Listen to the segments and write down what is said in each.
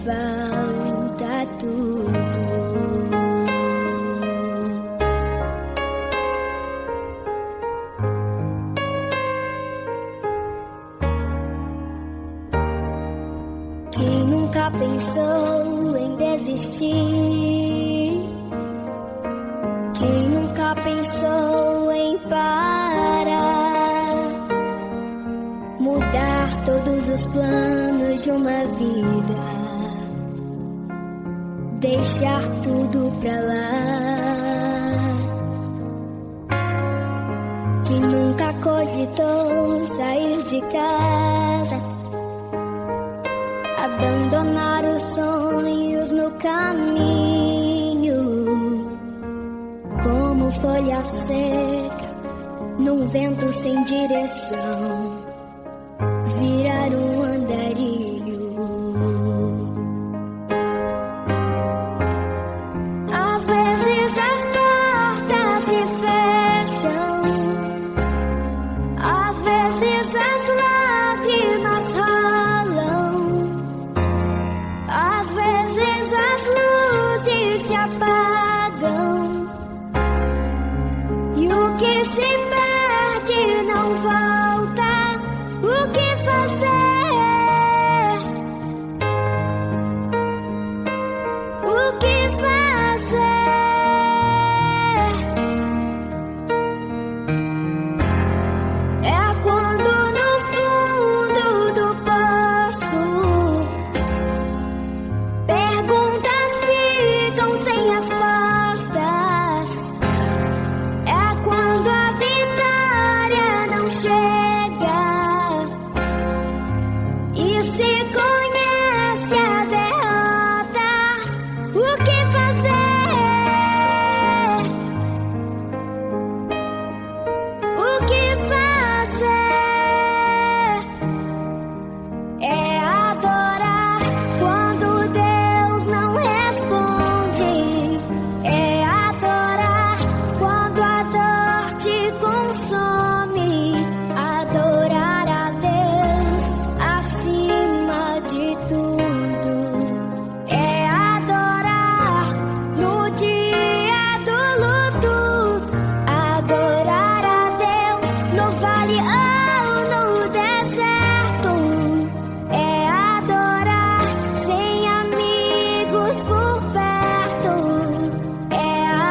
falta tudo. Quem nunca pensou em desistir? Quem nunca pensou em parar? Mudar todos os planos de uma vida, deixar tudo pra lá. Quem nunca cogitou sair de casa, abandonar os sonhos no caminho, como folha seca num vento sem direção, virar um andarilho. Às vezes as portas se fecham, às vezes as lágrimas rolam, às vezes as luzes se apagam, e o que se perde não volta. O que fazer? O que fazer? É quando no fundo do poço perguntas ficam sem respostas. É quando a vitória não chega e se conhece a derrota. O que fazer? O que fazer? É adorar quando Deus não responde. É adorar quando a dor te consome. Adorar a Deus acima de tudo. É adorar no dia do luto. Adorar a Deus no vale ou no deserto. É adorar sem amigos por perto. É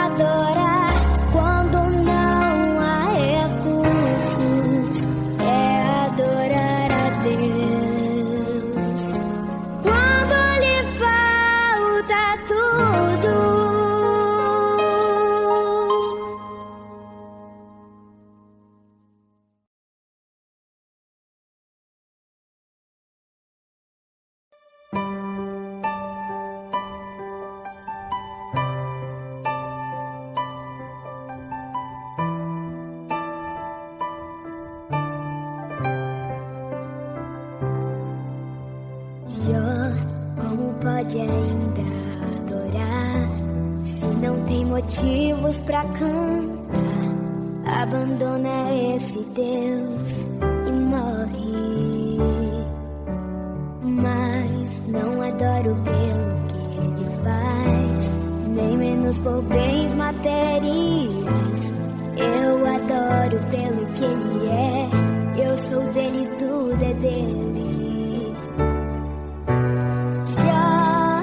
adorar quando não há recursos. É adorar a Deus quando lhe falta tudo. Jó, como pode ainda adorar se não tem motivos pra cantar? Abandona esse Deus e morre. Mas não adoro pelo que ele faz, nem menos por bens materiais. Eu adoro pelo que ele é. Eu sou dele, tudo é dele. Já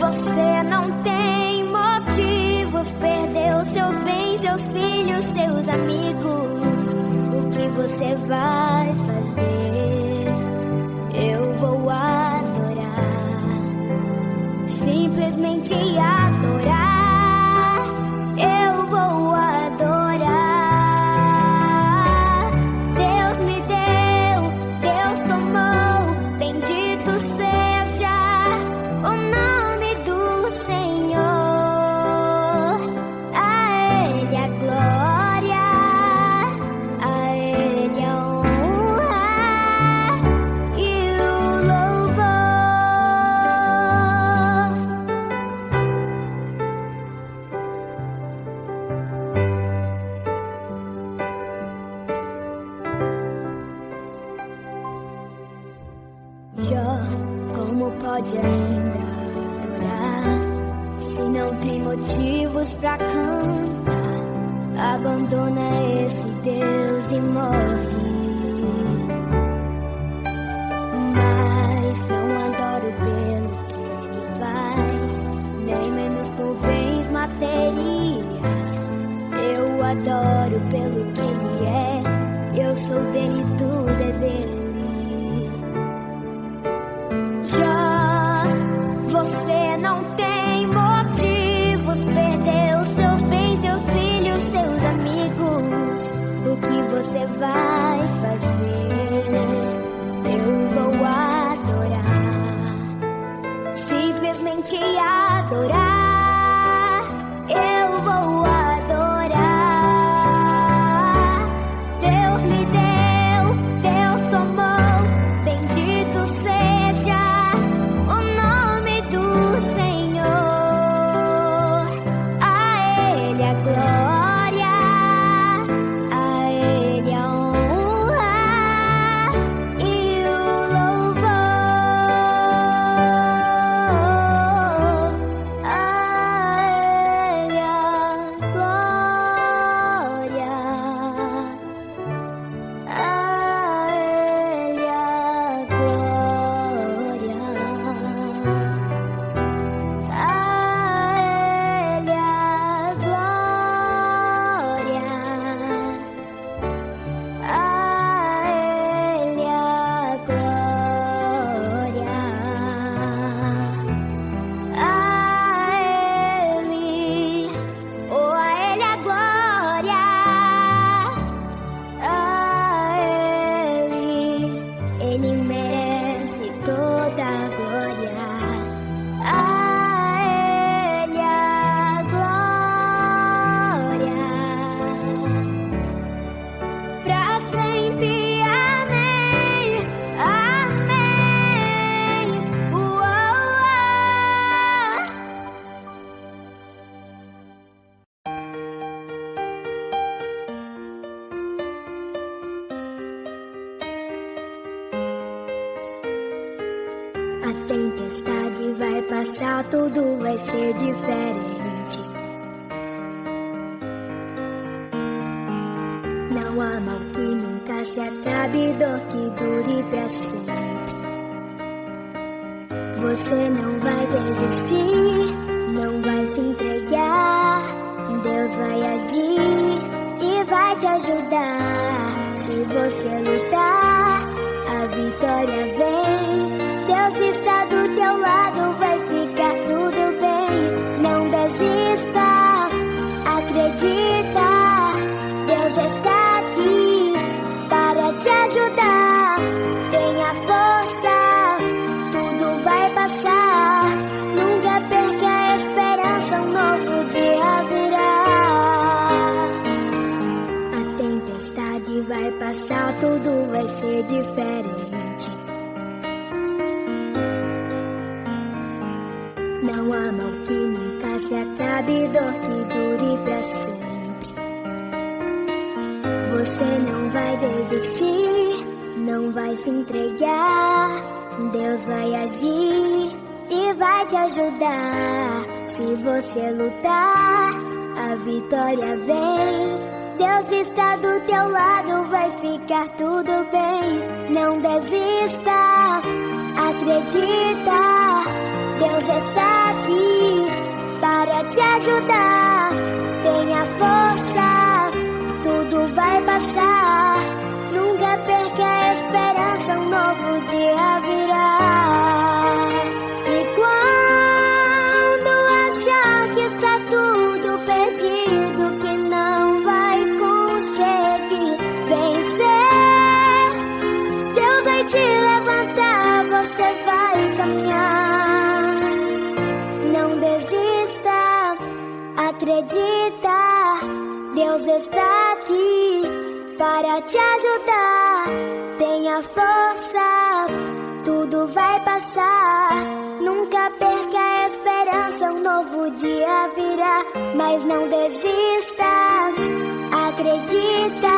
você não tem motivos, perdeu seus bens, seus filhos, seus amigos. O que você vai fazer? Eu vou adorar, simplesmente adorar. Eu vou adorar. Deus me deu, Deus tomou, bendito seja o nome do Senhor. A Ele a glória, a Ele a honra e o louvor. pode ainda adorar. Se não tem motivos pra cantar, abandona esse Deus e morre. Mas não adoro pelo que ele faz, nem menos por bens materiais. Eu adoro pelo que ele é. Eu sou dele, tudo é dele. Você não tem motivos, perdeu os seus bens, seus filhos, seus amigos. O que você vai fazer? Eu vou adorar, simplesmente adorar. Eu vou adorar. Deus me deu, Deus tomou, bendito seja o nome do Senhor. A Ele a glória, a Ele a honra e o louvor. A Ele a glória, a Ele a glória. A Ele a glória, a Ele a glória, a Ele, oh, a Ele a glória, a Ele merece toda a glória. A Ele a glória, pra sempre, amém, amém. Uou. A tempestade vai passar, tudo vai ser diferente. Não há mal que nunca se acabe, dor que dure pra sempre. Você não vai desistir, não vai se entregar. Deus vai agir e vai te ajudar. Se você lutar, a vitória vem. Deus está do teu lado, vai ficar tudo bem. Não desista, acredita. Deus está aqui para te ajudar. Tenha força, tudo vai passar. Nunca perca a esperança, um novo dia virá. A tempestade vai passar, tudo vai ser diferente. Não há mal que nunca se acabe, dor que dure pra sempre. Você não vai desistir, não vai se entregar. Deus vai agir e vai te ajudar. Se você lutar, a vitória vem. Deus está do teu lado, vai ficar tudo bem. Não desista, acredita. Deus está aqui para te ajudar. Tenha força, tudo vai passar. Nunca perca a esperança, um novo dia virá. E quando achar que está tudo perdido, que não vai conseguir vencer, Deus vai te levantar, você vai caminhar. Não desista, acredita. Deus está aqui para te ajudar. Tenha força, tudo vai passar. Nunca perca a esperança, um novo dia virá. Mas não desista, acredita.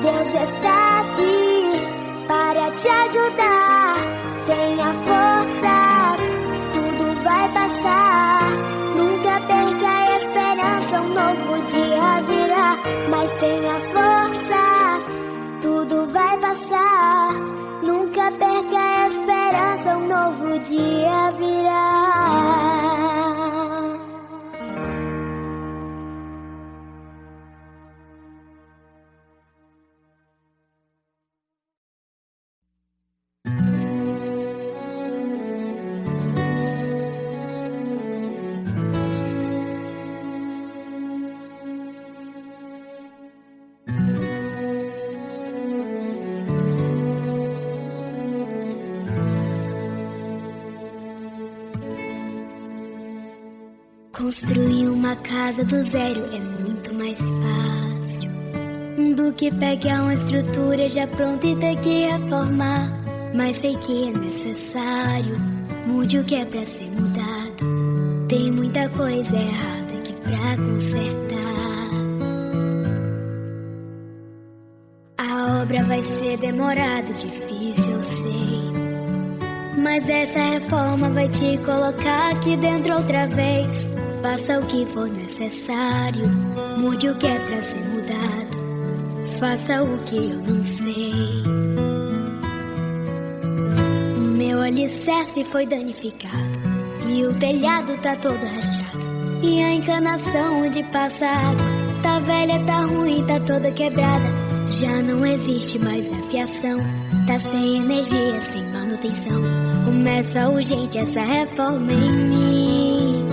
Deus está aqui para te ajudar. Tenha força, dia virá. Construir uma casa do zero é muito mais fácil do que pegar uma estrutura já pronta e ter que reformar. Mas sei que é necessário, mude o que é pra ser mudado. Tem muita coisa errada aqui pra consertar. A obra vai ser demorada, difícil, eu sei, mas essa reforma vai te colocar aqui dentro outra vez. Faça o que for necessário, mude o que é pra ser mudado. Faça o que eu não sei. O meu alicerce foi danificado e o telhado tá todo rachado, e a encanação onde passa água tá velha, tá ruim, tá toda quebrada. Já não existe mais a fiação, tá sem energia, sem manutenção. Começa urgente essa reforma em mim.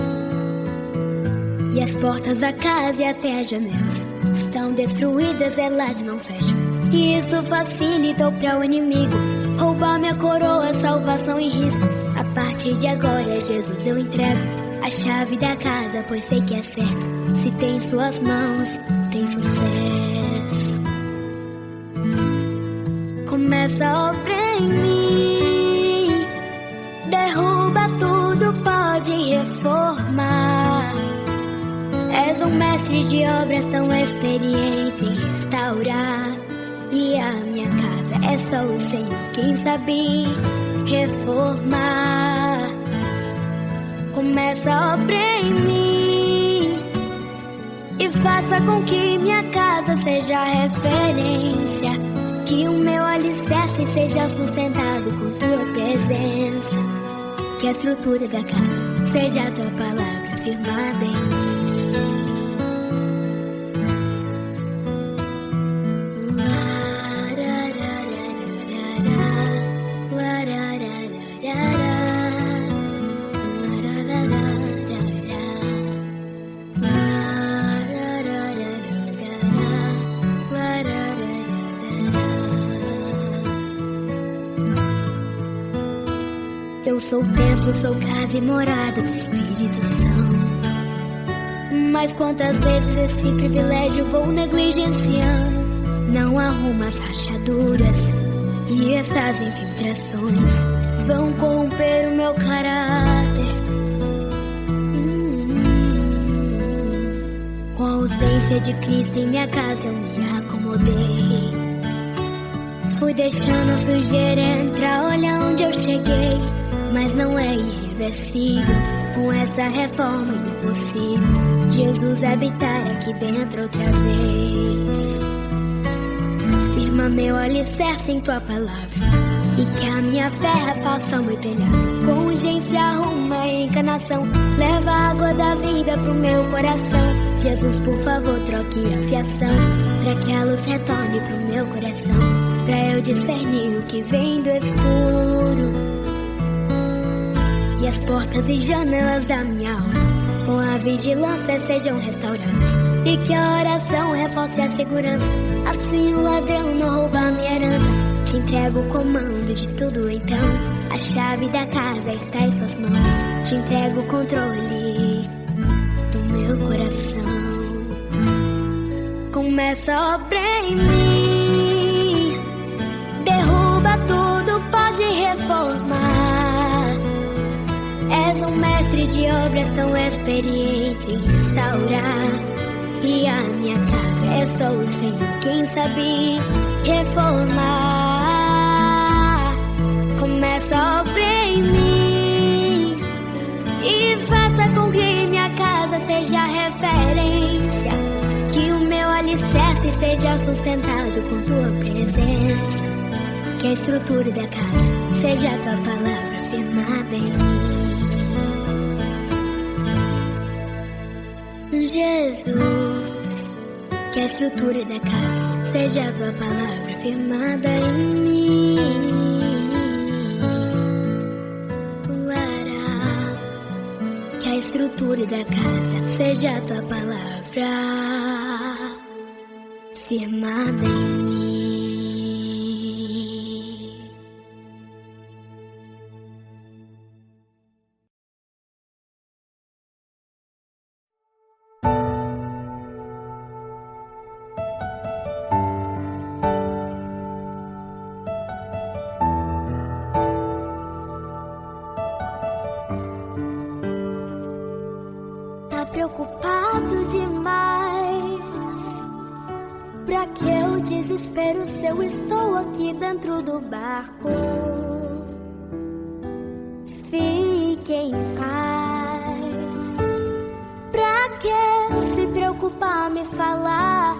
E as portas da casa e até as janelas estão destruídas, elas não fecham. E isso facilitou para o inimigo roubar minha coroa, salvação em risco. A partir de agora, Jesus, eu entrego a chave da casa, pois sei que é certo. Se tem em suas mãos, tem sucesso. Começa a obra em mim, derruba tudo, pode reformar. És um mestre de obras tão experiente em restaurar. E a minha casa é só o Senhor quem sabe reformar. Começa a obra em mim e faça com que minha casa seja referência. Que o meu alicerce seja sustentado com tua presença. Que a estrutura da casa seja a tua palavra firmada em mim. Eu sou o templo, sou casa e morada do Espírito Santo. Mas quantas vezes esse privilégio vou negligenciando? Não arrumo as rachaduras e essas infiltrações vão corromper o meu caráter. Com a ausência de Cristo em minha casa eu me acomodei. Fui deixando a sujeira entrar, olha onde eu cheguei. Mas não é irreversível, com essa reforma é impossível Jesus habitar aqui dentro outra vez. Firma meu alicerce em tua palavra, e que a minha fé faça o meu telhado. Com urgência arruma a encanação, leva a água da vida pro meu coração. Jesus, por favor, troque a fiação, pra que a luz retorne pro meu coração, pra eu discernir o que vem do escuro. E as portas e janelas da minha alma com a vigilância sejam restauradas, e que a oração reforce a segurança. Assim o ladrão não rouba a minha herança. Te entrego o comando de tudo então, a chave da casa está em suas mãos. Te entrego o controle do meu coração. Começa a obra em mim, derruba tudo, pode reformar. És um mestre de obras tão experiente em restaurar. E a minha casa é só o Senhor quem sabe reformar. Começa a obra em mim e faça com que minha casa seja referência. Que o meu alicerce seja sustentado com tua presença. Que a estrutura da casa seja a tua palavra firmada em mim. Jesus, que a estrutura da casa seja a tua palavra firmada em mim. Que a estrutura da casa seja a tua palavra firmada em mim. Preocupado demais, pra que o desespero se eu estou aqui dentro do barco? Fique em paz. Pra que se preocupar, me falar?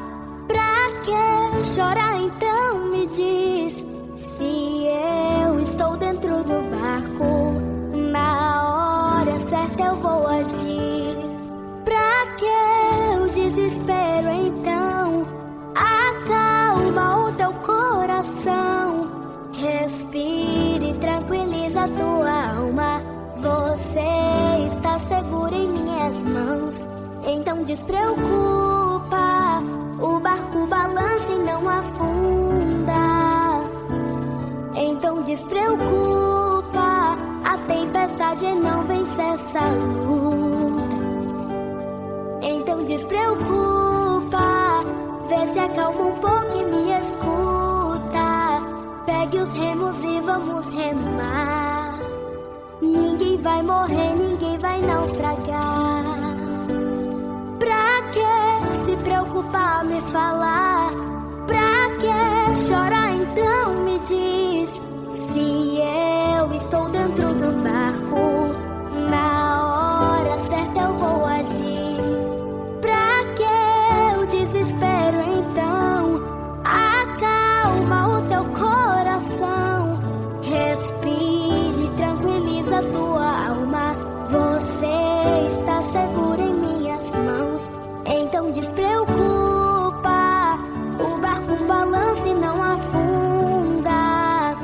Pra que chorar, então me diz? Se eu estou dentro do barco, na hora certa eu vou agir. Pra que o desespero, então? Acalma o teu coração. Respire e tranquiliza a tua alma. Você está seguro em minhas mãos. Então despreocupa. O barco balança e não afunda. Então despreocupa. A tempestade não vence essa luta. Então despreocupa, vê se acalma um pouco e me escuta. Pegue os remos e vamos remar. Ninguém vai morrer, ninguém vai naufragar. Pra que se preocupar, me falar? Pra que chorar, então me diz? Se eu estou dentro do barco, na hora certa eu vou agir. Desespero, então acalma o teu coração. Respire, tranquiliza a tua alma. Você está seguro em minhas mãos. Então despreocupa. O barco balança e não afunda.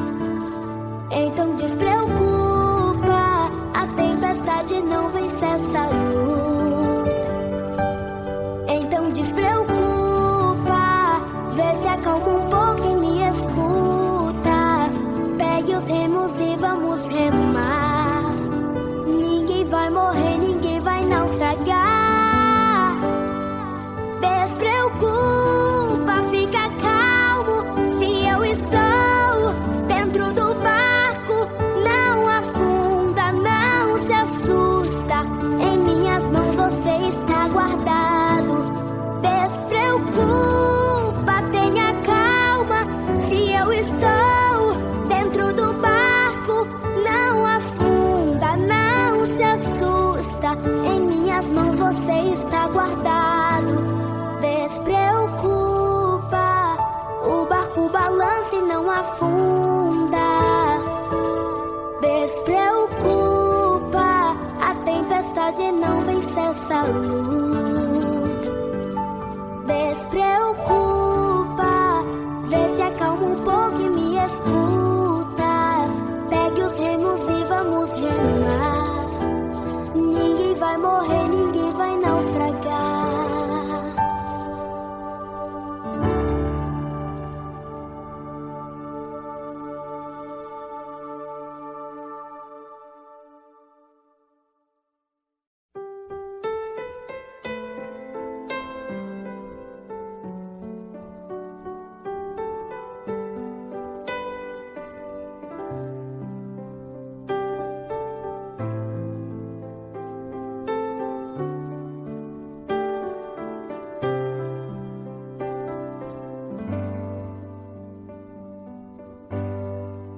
Então despreocupa. A tempestade não vence essa luta. Então despreocupa. Acalma um pouco e me escuta. Pegue os remos e vamos remar. Ninguém vai morrer, ninguém vai naufragar. Despreocupa, fica calmo. Se eu estou dentro do barco, não afunda, não se assusta. Em minhas mãos você está guardado. Despreocupa. Eu estou dentro do barco, não afunda, não se assusta. Em minhas mãos você está guardado. Despreocupa, o barco balança e não afunda. Despreocupa, a tempestade não vence essa luta. Despreocupa, vê se acalma um pouco e me escuta. Pegue os remos e vamos remar. Ninguém vai morrer, ninguém vai naufragar.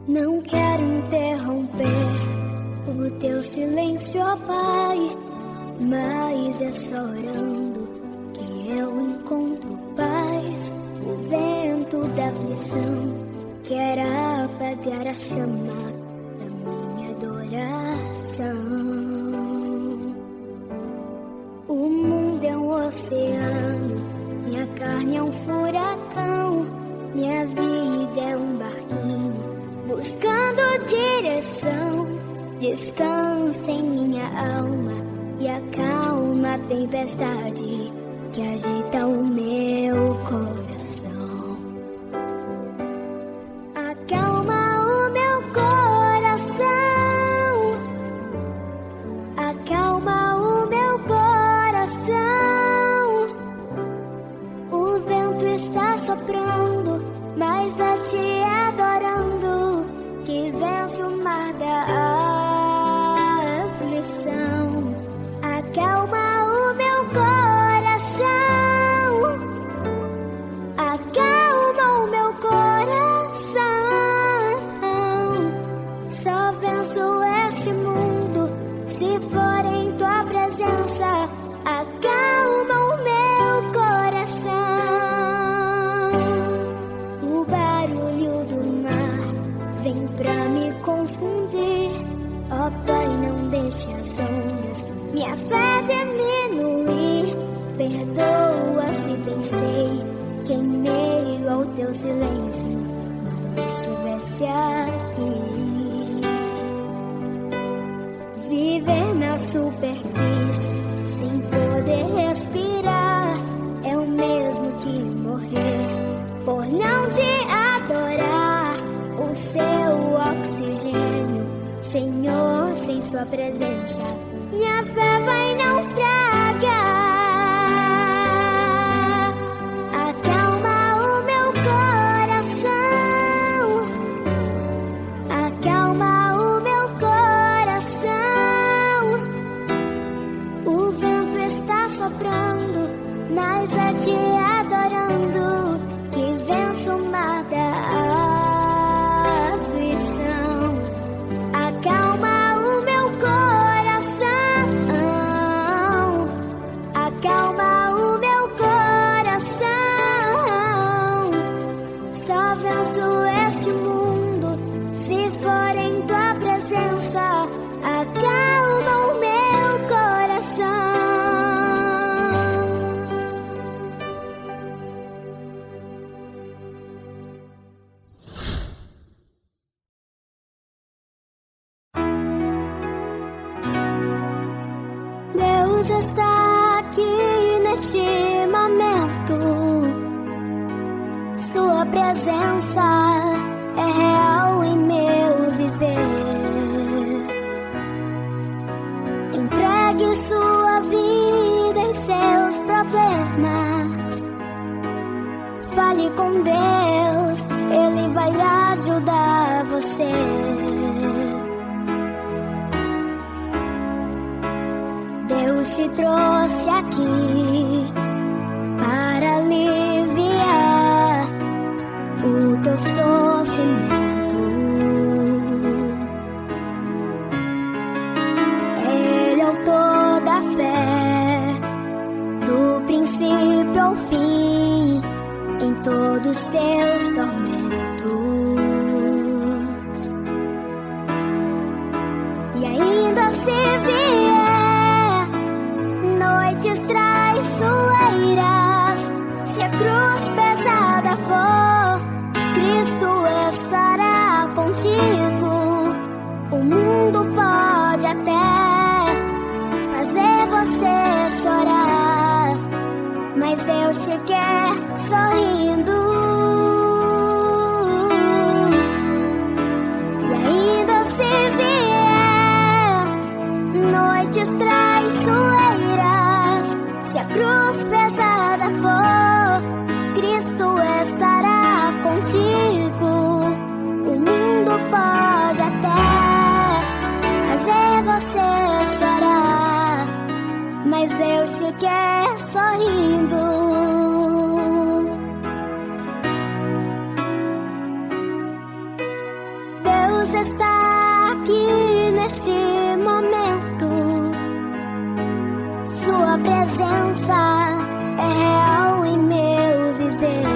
Não quero interromper o teu silêncio, ó Pai, mas é só orando que eu encontro paz. O vento da aflição quer apagar a chama da minha adoração. O mundo é um oceano, minha carne é um furacão, minha vida é um barquinho, buscando direção. Descansa em minha alma e acalma a tempestade que agita o meu coração. Acalma o meu coração, acalma o meu coração. O vento está soprando, mas a ti adorando, que venço o mar da aflição. Acalma o meu coração, acalma o meu coração. Só venço este mundo se for em tua presença. Acalma o meu coração. O barulho do mar vem pra me confundir. Ó Pai, não deixe as ondas minha fé diminuir. Perdoa se pensei que em meio ao teu silêncio não estivesse aqui. Viver na superfície sem poder respirar é o mesmo que morrer por não te adorar. O seu oxigênio, Senhor, sem sua presença, minha fé vai naufragar. Acalma o meu coração, acalma o meu coração. O vento está soprando, mas a ti adorando, que venço o mar da aflição. Acalma o meu coração, acalma o meu coração. Só venço este mundo se for em tua presença. Acalma o meu coração. Deus está aqui neste momento. Sua presença é real em meu viver. Entregue sua vida em seus problemas. Fale com Deus, Ele vai ajudar você. Deus te trouxe aqui para aliviar o teu sofrimento. Ele é o autor da fé, do princípio ao fim, em todos os seus tormentos. E ainda se vier noites traiçoeiras, se a cruz pesada for, Cristo estará contigo. O mundo pode até fazer você chorar, mas Deus te quer sorrindo. E ainda se vier noites traiçoeiras, se a cruz pesada for, Cristo estará contigo. O mundo pode até fazer você chorar, mas Deus te quer sorrindo. Deus está aqui neste momento. Sua presença é real em meu viver.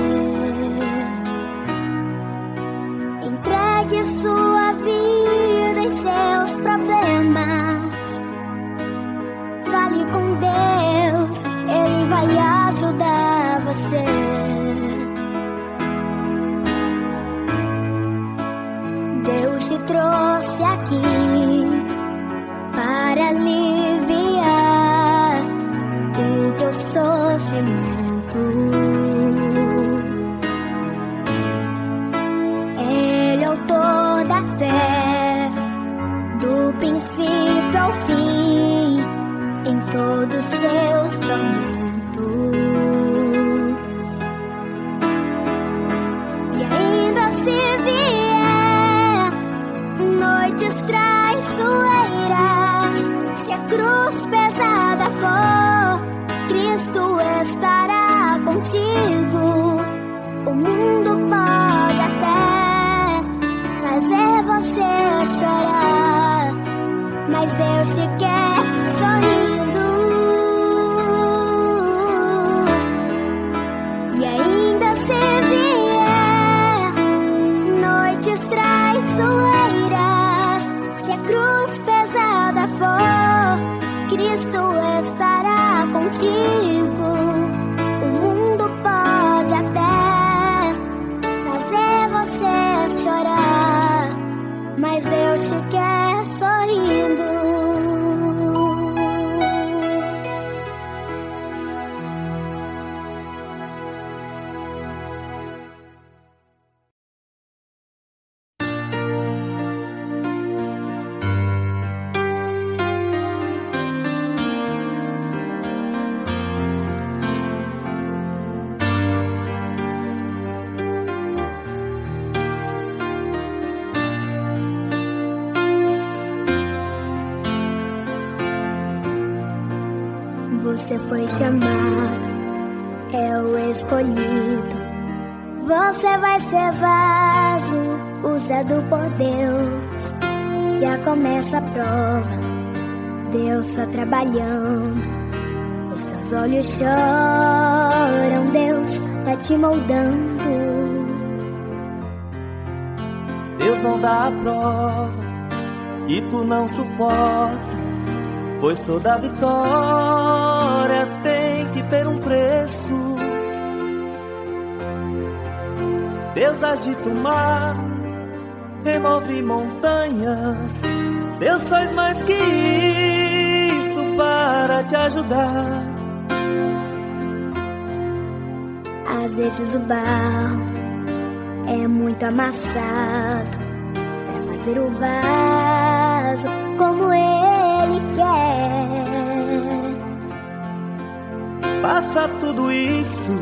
Entregue sua vida em seus problemas. Fale com Deus, Ele vai trouxe aqui para aliviar o teu sofrimento. Ele é o autor da fé, do princípio ao fim, em todos seus tormentos. E ainda se vier noites traiçoeiras, se a cruz pesada for, Cristo estará contigo. O mundo pode até fazer você chorar, mas Deus te quer sorrindo. E ainda se vier noites traiçoeiras, se a cruz pesada for, Cristo estará contigo. O mundo pode até fazer você chorar, mas Deus te quer sorrindo. Você foi chamado, é o escolhido. Você vai ser vaso usado por Deus. Já começa a prova, Deus só trabalhando. Os teus olhos choram, Deus tá te moldando. Deus não dá a prova e tu não suporta, pois toda vitória tem que ter um preço. Deus agita o mar, remove montanhas. Deus faz mais que isso para te ajudar. Às vezes o barro é muito amassado para fazer o vaso como Ele quer. Passa tudo isso,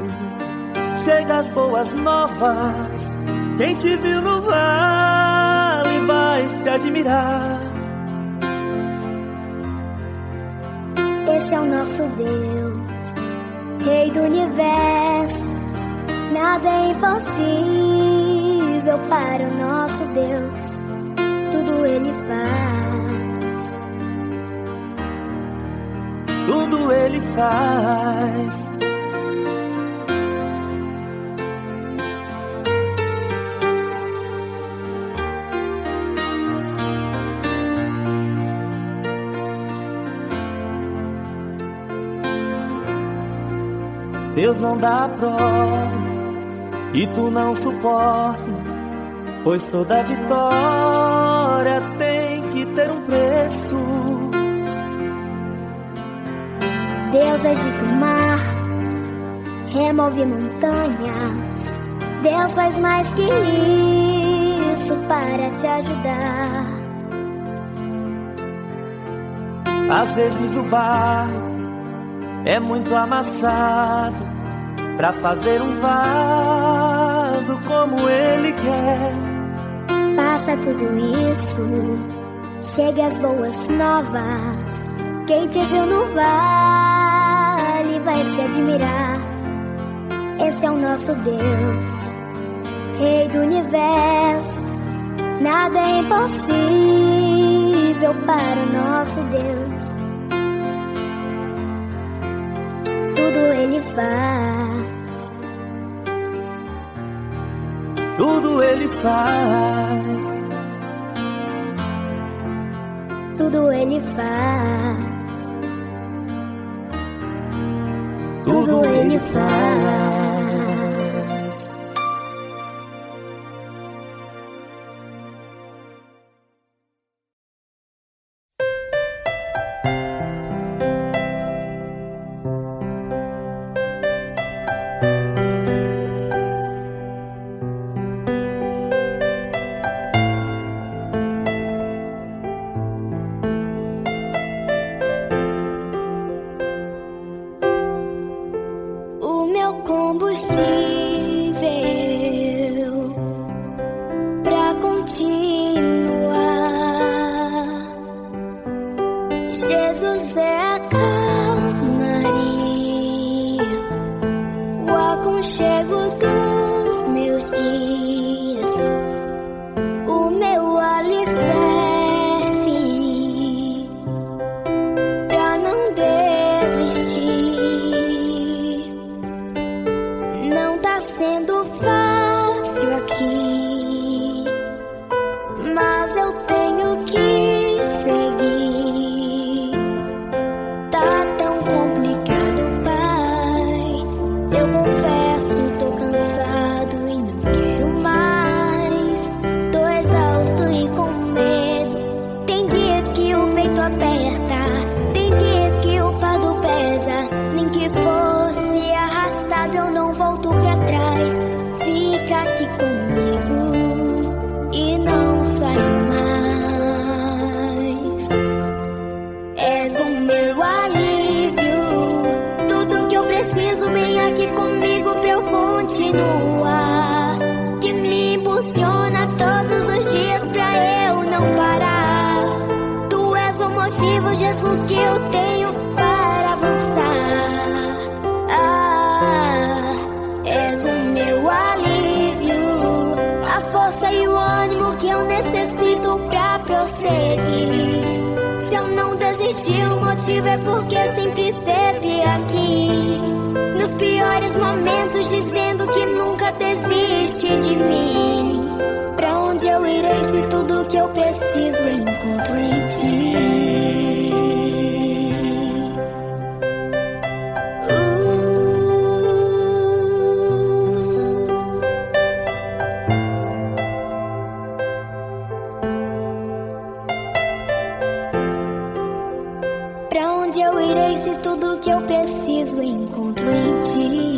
chega as boas novas. Quem te viu no vale vai se admirar. Esse é o nosso Deus, Rei do Universo. Nada é impossível para o nosso Deus. Tudo Ele faz. Tudo Ele faz. Deus não dá a prova e tu não suporta, pois toda vitória tem que ter um preço. Deus agita o mar, remove montanhas. Deus faz mais que isso para te ajudar. Às vezes o barro é muito amassado pra fazer um vaso como Ele quer. Passa tudo isso, chega as boas novas. Quem te viu no vale vai se admirar. Esse é o nosso Deus, Rei do Universo. Nada é impossível para o nosso Deus. Tudo Ele faz. Tudo Ele faz. Tudo Ele faz. Tudo Ele faz. Jesus é a calmaria, o aconchego dos meus dias, o meu alicerce, pra não desistir. Não tá sendo fácil aqui, mas eu tenho que seguir. Tá tão complicado, pai. Eu confesso, tô cansado e não quero mais. Tô exausto e com medo. Tem dias que o peito aperta, tem dias que o fardo pesa. Nem que fosse arrastado, eu não volto pra trás. Fica aqui comigo e não sai mais. És o meu alívio, tudo que eu preciso, vem aqui comigo pra eu continuar. Que me impulsiona todos os dias pra eu não parar. Tu és o motivo, Jesus, que eu tenho para avançar. És o meu alívio, a força e o ânimo que eu necessito pra prosseguir. Se eu não desistir, o motivo é porque sempre esteve aqui. Nos piores momentos, dizendo que nunca desiste de mim. Pra onde eu irei se tudo que eu preciso eu encontro em ti? Pra onde eu irei se tudo que eu preciso eu encontro em ti?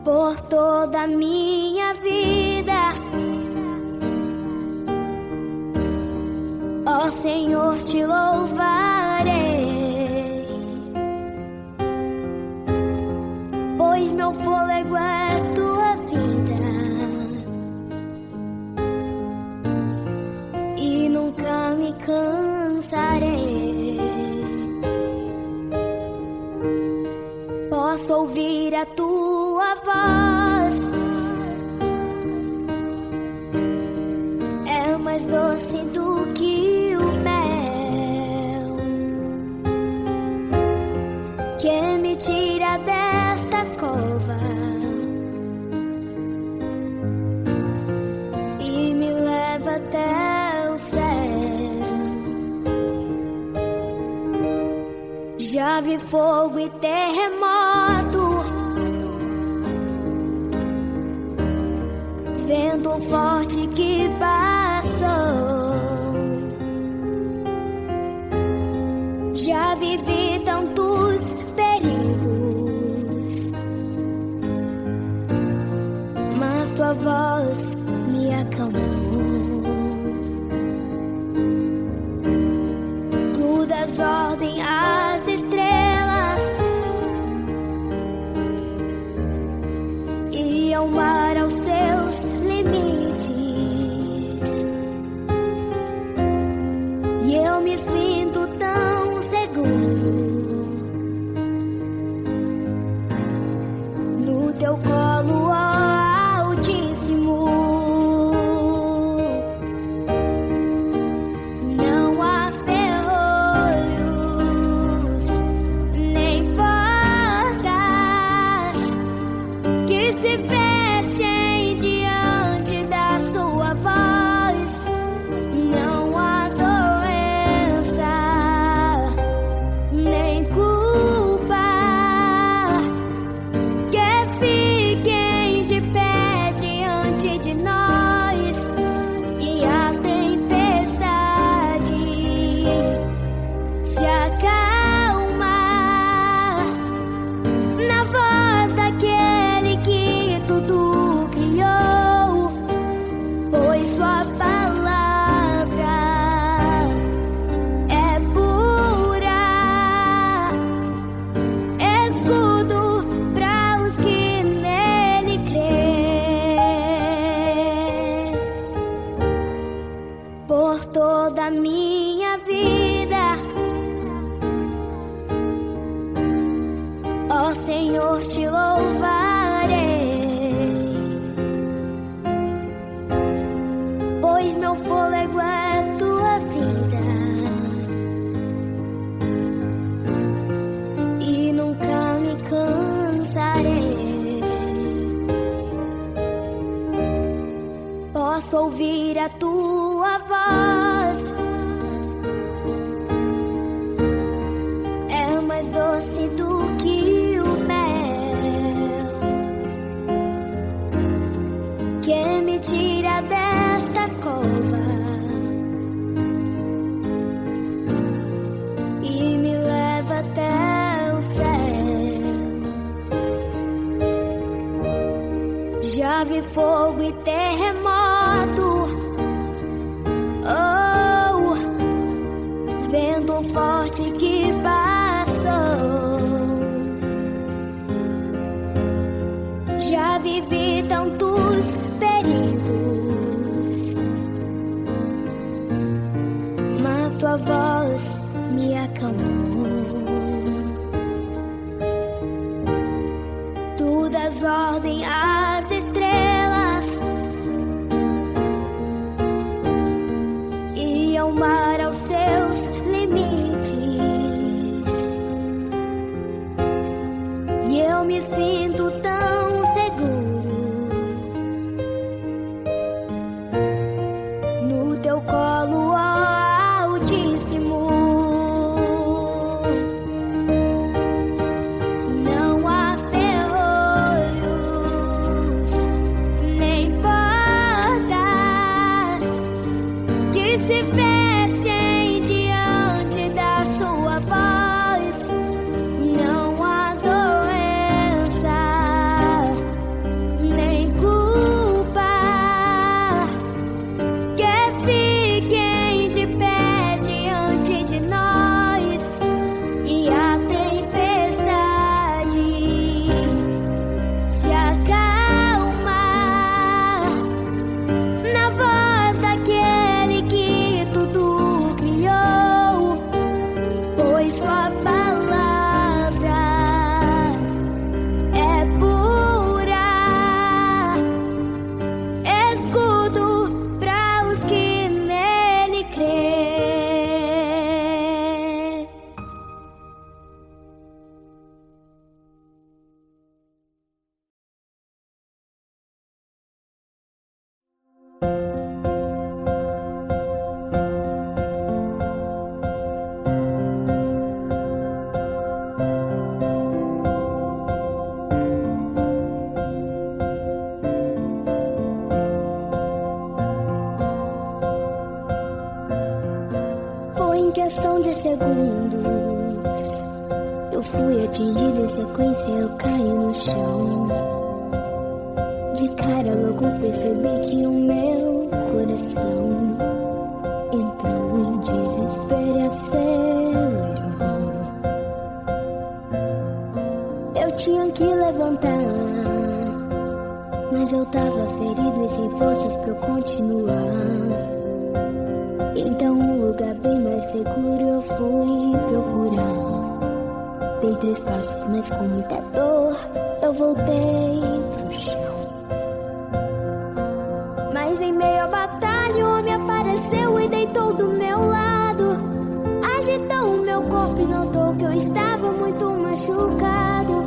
Por toda a minha vida, ó Senhor, te louvarei, pois meu fôlego é tua vida e nunca me cansarei. Posso ouvir a tua voz, é mais doce do que o mel, que me tira desta cova e me leva até o céu. Já vi fogo e terremoto, vento forte que passou. Já vivi tantos perigos, mas tua voz me acalmou. Tu das ordem às estrelas e ao mar aos seus limites, e eu me sinto tão seguro no teu colo, ó Altíssimo. Não há ferrolho noite que passou. Já vivi tantos perigos, mas tua voz me acalmou. Tu das ordem às estrelas e ao mar aos seus limites, e eu me sinto tão seguro no teu colo, ó Altíssimo. Não há ferrolhos nem portas que se fechem diante da sua voz. Não há doença nem culpa que fiquem de pé diante de nós. E a tempestade se acalma na voz daquele que tudo criou, pois sua palavra é pura, escudo para os que nele crêem. Foi em questão de segundos, eu fui atingido, em sequência eu caí no chão. De cara logo percebi que o meu coração entrou em desespero e acelerou. Eu tinha que levantar, mas eu tava ferido e sem forças pra eu continuar. Então um lugar bem mais seguro eu fui procurar. Dei 3 passos, mas com muita dor eu voltei pro chão. Mas em meio à batalha o homem apareceu e deitou do meu lado. Agitou o meu corpo e notou que eu estava muito machucado.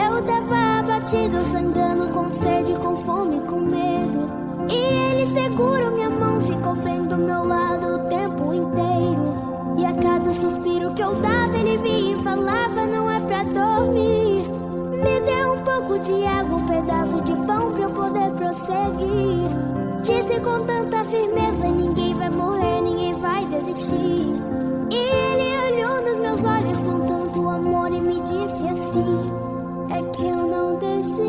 Eu tava abatido, sangrando, com sede, com fome, com medo. E ele segurou minha mão, ficou bem do meu lado o tempo inteiro. E a cada suspiro que eu dava ele vinha e falava: não é pra dormir. Me deu um pouco de água, um pedaço de pão pra eu poder prosseguir. Disse com tanta firmeza: ninguém vai morrer, ninguém vai desistir. E ele olhou nos meus olhos com tanto amor e me disse assim: é que eu não desisto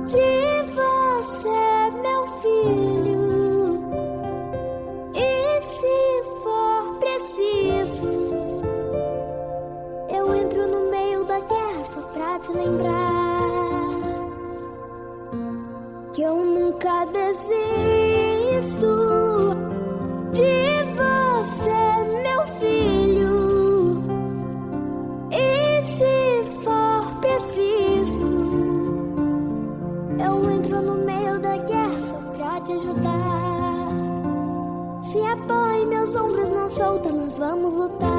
de você, meu filho. E se for preciso, eu entro no meio da guerra só pra te lembrar que eu nunca desisto de você, meu filho. E se for preciso, eu entro no meio da guerra só pra te ajudar. Se apoie meus ombros, não solta, nós vamos lutar.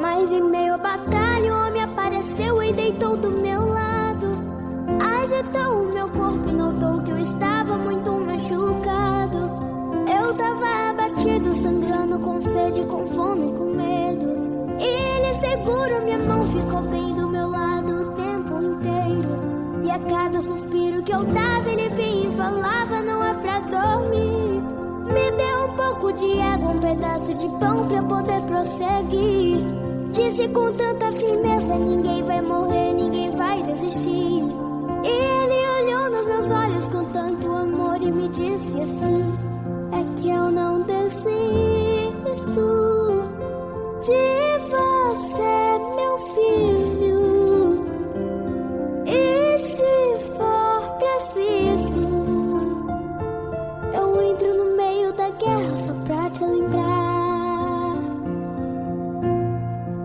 Mas em meio à batalha o homem apareceu e deitou do meu lado. Agitou o meu corpo e notou que eu estava muito machucado. Eu tava abatido, sangrando, com sede, com fome, com medo. E ele segurou minha mão, ficou bem do meu lado o tempo inteiro. E a cada suspiro que eu dava ele vinha e falava: não é pra dormir. pedaço de pão pra poder prosseguir. Disse com tanta firmeza: ninguém vai morrer, ninguém vai desistir. E ele olhou nos meus olhos com tanto amor e me disse assim: é que eu não desisto de você, meu filho. E se for preciso, eu entro no meio da guerra só pra te lembrar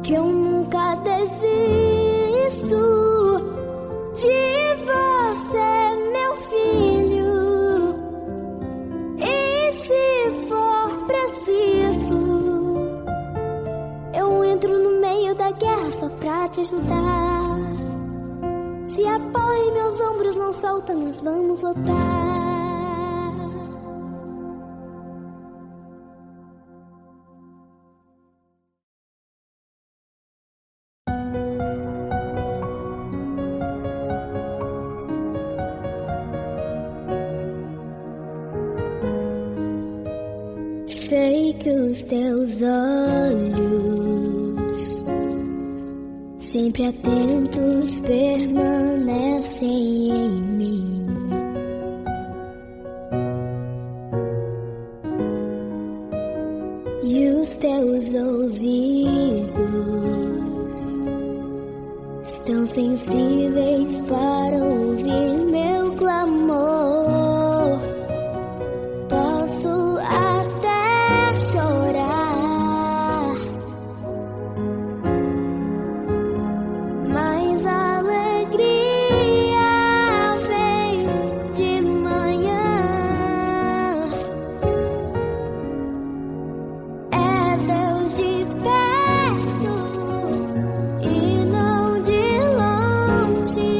que eu nunca desisto de você, meu filho. E se for preciso, eu entro no meio da guerra só pra te ajudar. Se apoia em meus ombros, não solta, nós vamos lutar. Sei que os teus olhos, sempre atentos, permanecem em mim. E os teus ouvidos estão sensíveis para ouvir meu clamor. Posso até chorar, mas a alegria vem de manhã. É Deus de perto e não de longe.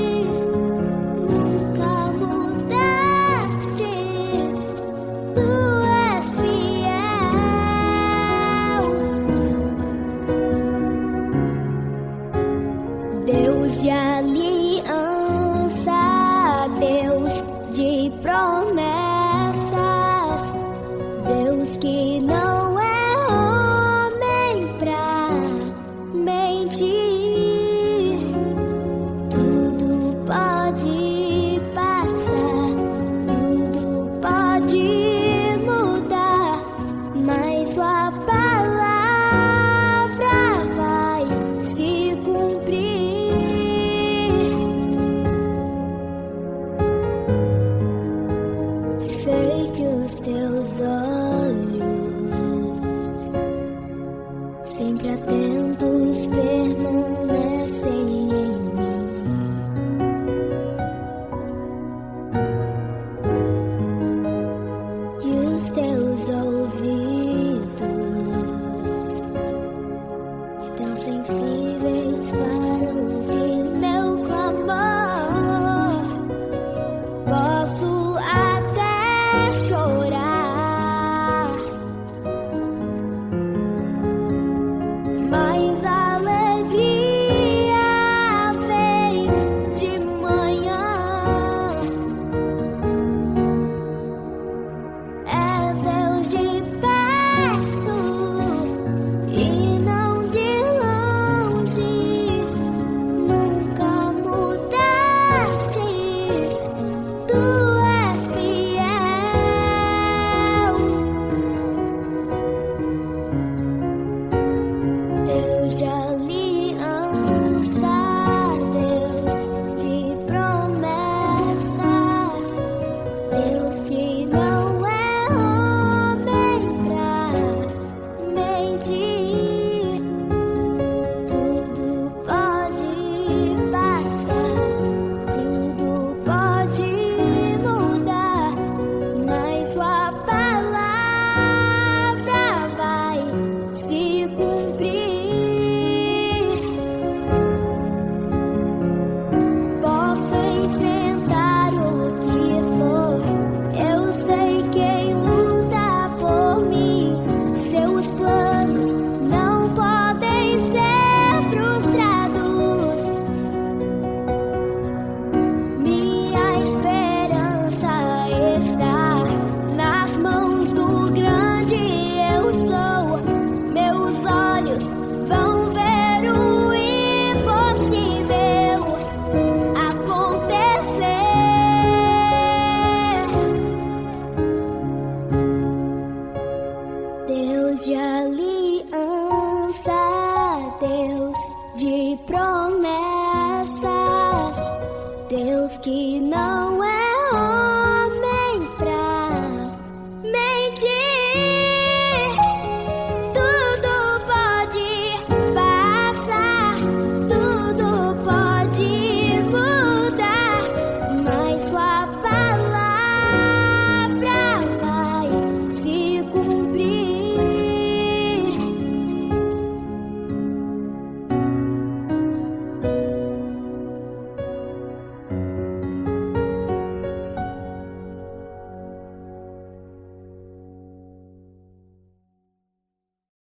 de alívio.